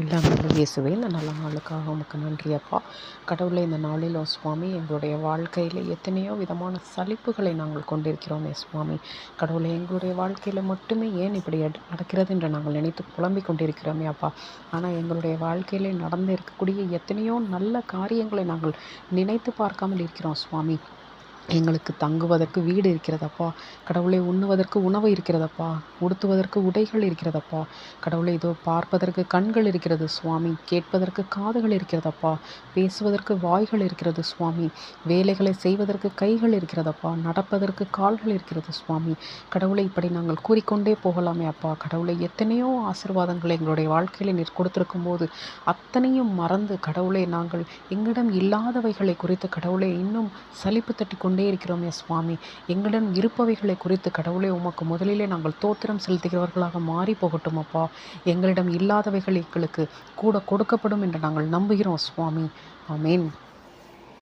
எல்லாம் நல்ல இயேசுவே, இந்த நல்ல நாளுக்காக உமக்கு நன்றி அப்பா. கடவுளே, இந்த நாளிலும் சுவாமி எங்களுடைய வாழ்க்கையில் எத்தனையோ விதமான சலிப்புகளை நாங்கள் கொண்டிருக்கிறோமே சுவாமி. கடவுளே, எங்களுடைய வாழ்க்கையில் மட்டுமே ஏன் இப்படி நடக்கிறது என்று நாங்கள் நினைத்து புலம்பிக் கொண்டிருக்கிறோமே அப்பா. ஆனால் எங்களுடைய வாழ்க்கையில் நடந்து இருக்கக்கூடிய எத்தனையோ நல்ல காரியங்களை நாங்கள் நினைத்து பார்க்காமல் இருக்கிறோம் சுவாமி. எங்களுக்கு தங்குவதற்கு வீடு இருக்கிறதப்பா. கடவுளை, உண்ணுவதற்கு உணவு இருக்கிறதப்பா. உடுத்துவதற்கு உடைகள் இருக்கிறதப்பா. கடவுளை, இதோ பார்ப்பதற்கு கண்கள் இருக்கிறது சுவாமி. கேட்பதற்கு காதுகள் இருக்கிறதப்பா. பேசுவதற்கு வாய்கள் இருக்கிறது சுவாமி. வேலைகளை செய்வதற்கு கைகள் இருக்கிறதப்பா. நடப்பதற்கு கால்கள் இருக்கிறது சுவாமி. கடவுளை, இப்படி நாங்கள் கூறிக்கொண்டே போகலாமே அப்பா. கடவுளை, எத்தனையோ ஆசீர்வாதங்களை எங்களுடைய வாழ்க்கையில் நீர் கொடுத்திருக்கும் போது அத்தனையும் மறந்து கடவுளை, நாங்கள் எங்களிடம் இல்லாதவைகளை குறித்து கடவுளை இன்னும் சலிப்பு தட்டி கொண்டே இருக்கிறோமே சுவாமி. எங்களிடம் இருப்பவைகளை குறித்து கடவுளே, உமக்கு முதலிலே நாங்கள் தோத்திரம் செலுத்துகிறவர்களாக மாறி போகட்டும் அப்பா. எங்களிடம் இல்லாதவைகள் எங்களுக்கு கூட கொடுக்கப்படும் என்று நாங்கள் நம்புகிறோம் சுவாமி. ஆமேன்.